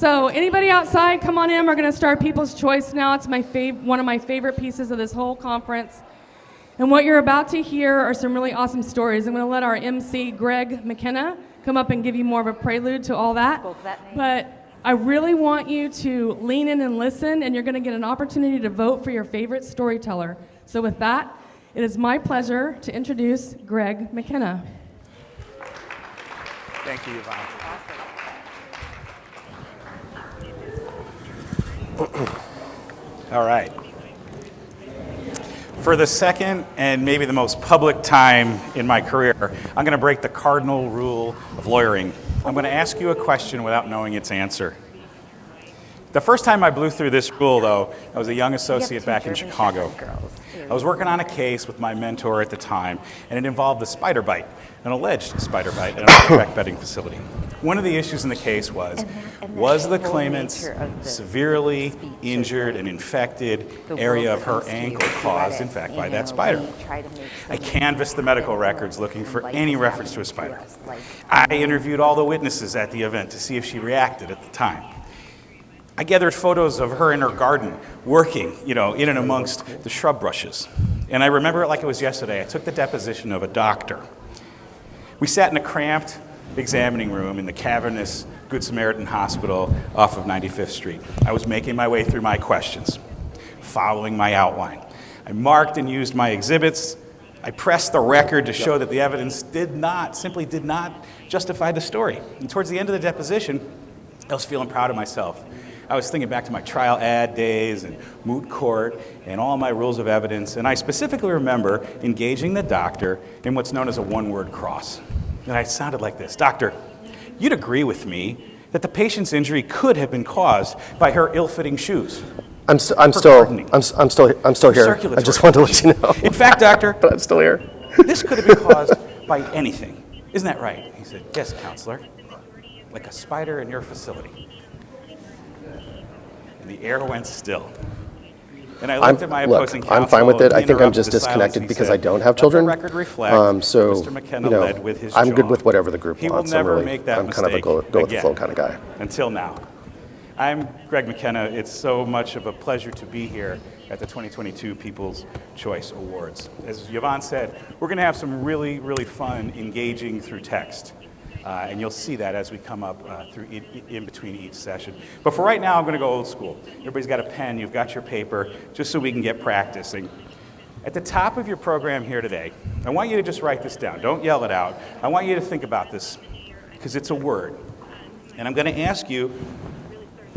So anybody outside, come on in. We're going to start People's Choice now. It's one of my favorite pieces of this whole conference. And what you're about to hear are some really awesome stories. I'm going to let our MC, Greg McKenna, come up and give you more of a prelude to all that. But I really want you to lean in and listen, and you're going to get an opportunity to vote for your favorite storyteller. So with that, it is my pleasure to introduce Greg McKenna. Thank you, Yvonne. All right. For the second and maybe the most public time in my career, I'm going to break the cardinal rule of lawyering. I'm going to ask you a question without knowing its answer. The first time I blew through this rule, though, I was a young associate back in Chicago. I was working on a case with my mentor at the time, and it involved a spider bite, an alleged spider bite at a direct betting facility. One of the issues in the case was the claimant's severely injured and infected area of her ankle caused, in fact, by that spider? I canvassed the medical records looking for any reference to a spider. I interviewed all the witnesses at the event to see if she reacted at the time. I gathered photos of her in her garden, working, in and amongst the shrub bushes. And I remember it like it was yesterday. I took the deposition of a doctor. We sat in a cramped examining room in the cavernous Good Samaritan Hospital off of 95th Street. I was making my way through my questions, following my outline. I marked and used my exhibits. I pressed the record to show that the evidence simply did not justify the story. And towards the end of the deposition, I was feeling proud of myself. I was thinking back to my trial ad days and moot court and all my rules of evidence, and I specifically remember engaging the doctor in what's known as a one-word cross. And I sounded like this: "Doctor, you'd agree with me that the patient's injury could have been caused by her ill-fitting shoes." I'm still here. I just wanted to let you know. In fact, doctor, but I'm still here. This could have been caused by anything. Isn't that right? He said, "Yes, counselor. Like a spider in your facility." And the air went still. And I looked at my opposing counsel. I'm fine with it. I think I'm just interrupted the silence. disconnected He because said, I don't have children. "Let the record reflect So, Mr. McKenna led with his I'm good jaw. with whatever the group He wants. will never make that I'm kind of a mistake go with the again. flow kind of guy. Until now. I'm Greg McKenna. It's so much of a pleasure to be here at the 2022 People's Choice Awards. As Yvonne said, we're going to have some really, really fun engaging through text. And you'll see that as we come up in between each session. But for right now, I'm going to go old school. Everybody's got a pen, you've got your paper, just so we can get practicing. At the top of your program here today, I want you to just write this down. Don't yell it out. I want you to think about this, because it's a word. And I'm going to ask you,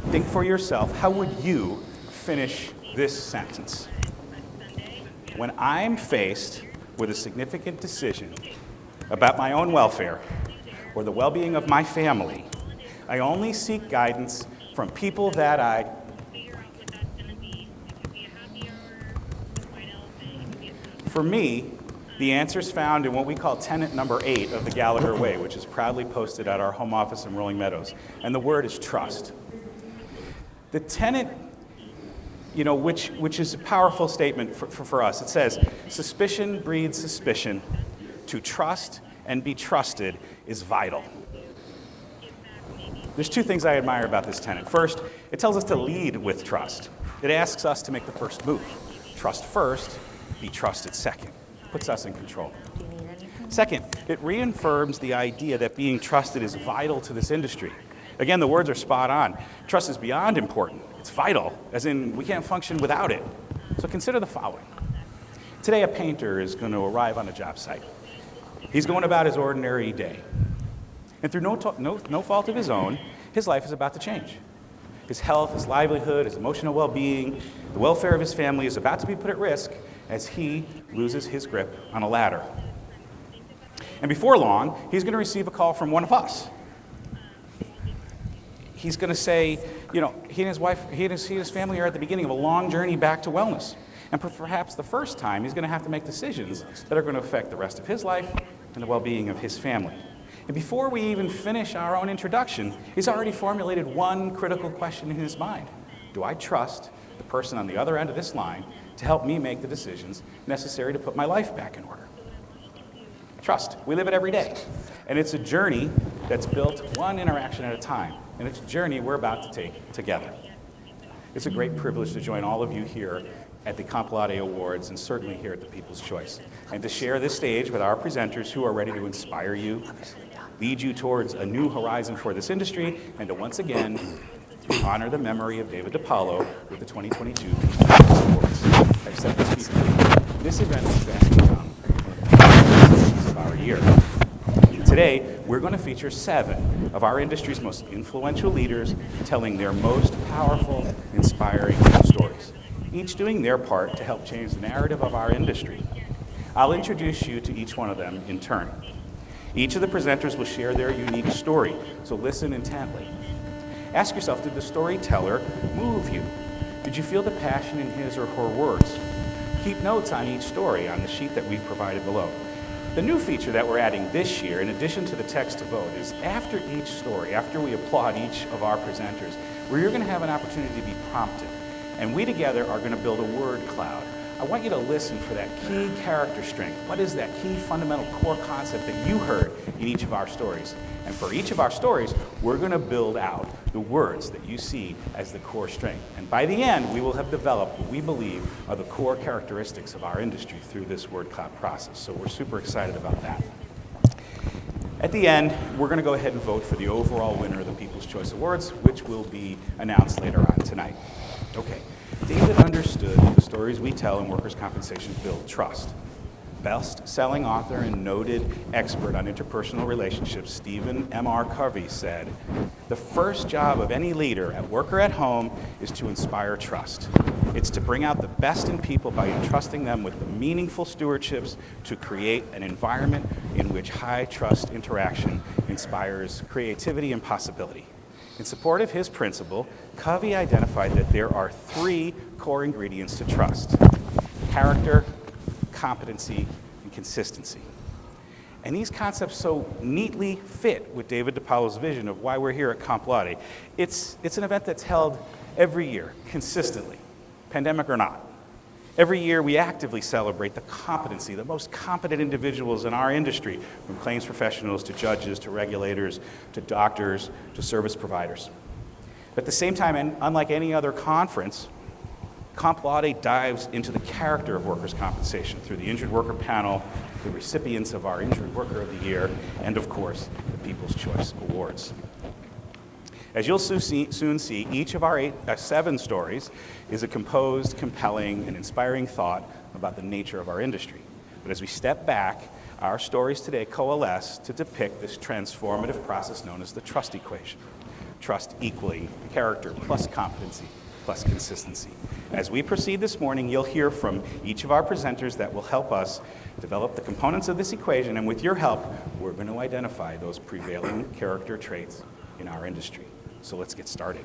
think for yourself, how would you finish this sentence? When I'm faced with a significant decision about my own welfare or the well-being of my family, I only seek guidance from people that I... For me, the answer's found in what we call tenet number 8 of the Gallagher Way, which is proudly posted at our home office in Rolling Meadows. And the word is trust. The tenet, which is a powerful statement for us. It says, suspicion breeds suspicion. To trust and be trusted is vital. There's two things I admire about this tenet. First, it tells us to lead with trust. It asks us to make the first move. Trust first, be trusted second. Puts us in control. Second, it reaffirms the idea that being trusted is vital to this industry. Again, the words are spot on. Trust is beyond important. It's vital, as in we can't function without it. So consider the following. Today, a painter is going to arrive on a job site. He's going about his ordinary day. And through no fault of his own, his life is about to change. His health, his livelihood, his emotional well-being, the welfare of his family is about to be put at risk as he loses his grip on a ladder. And before long, he's going to receive a call from one of us. He's going to say, he and his wife, he and his family are at the beginning of a long journey back to wellness. And perhaps the first time, he's going to have to make decisions that are going to affect the rest of his life and the well-being of his family. And before we even finish our own introduction, he's already formulated one critical question in his mind. Do I trust the person on the other end of this line to help me make the decisions necessary to put my life back in order? Trust. We live it every day. And it's a journey that's built one interaction at a time. and it's a journey we're about to take together. It's a great privilege to join all of you here at the Laude Awards and certainly here at the People's Choice, and to share this stage with our presenters who are ready to inspire you, lead you towards a new horizon for this industry, and to once again honor the memory of David DiPaolo with the 2022 People's Choice Awards. I've said this before. This event is fast to come of our year. Today, we're going to feature 7 of our industry's most influential leaders telling their most powerful, inspiring stories, each doing their part to help change the narrative of our industry. I'll introduce you to each one of them in turn. Each of the presenters will share their unique story, so listen intently. Ask yourself, did the storyteller move you? Did you feel the passion in his or her words? Keep notes on each story on the sheet that we've provided below. The new feature that we're adding this year, in addition to the text to vote, is after each story, after we applaud each of our presenters, where you're going to have an opportunity to be prompted. And we together are going to build a word cloud. I want you to listen for that key character strength. What is that key fundamental core concept that you heard in each of our stories? And for each of our stories, we're going to build out the words that you see as the core strength. And by the end, we will have developed what we believe are the core characteristics of our industry through this word cloud process. So we're super excited about that. At the end, we're going to go ahead and vote for the overall winner of the People's Choice Awards, which will be announced later on tonight. Okay, David understood that the stories we tell in workers' compensation build trust. Best-selling author and noted expert on interpersonal relationships, Stephen M.R. Covey, said, "The first job of any leader at work or at home is to inspire trust. It's to bring out the best in people by entrusting them with the meaningful stewardships to create an environment in which high-trust interaction inspires creativity and possibility." In support of his principle, Covey identified that there are 3 core ingredients to trust: character, competency, and consistency. And these concepts so neatly fit with David DiPaolo's vision of why we're here at Comp Laude. It's an event that's held every year, consistently, pandemic or not. Every year we actively celebrate the competency, the most competent individuals in our industry, from claims professionals to judges to regulators to doctors to service providers. But at the same time, and unlike any other conference, Comp Laude dives into the character of workers' compensation through the Injured Worker Panel, the recipients of our Injured Worker of the Year, and of course, the People's Choice Awards. As you'll soon see, each of our 7 stories is a composed, compelling, and inspiring thought about the nature of our industry. But as we step back, our stories today coalesce to depict this transformative process known as the trust equation. Trust equaling character plus competency plus consistency. As we proceed this morning, you'll hear from each of our presenters that will help us develop the components of this equation, and with your help, we're going to identify those prevailing character traits in our industry. So let's get started.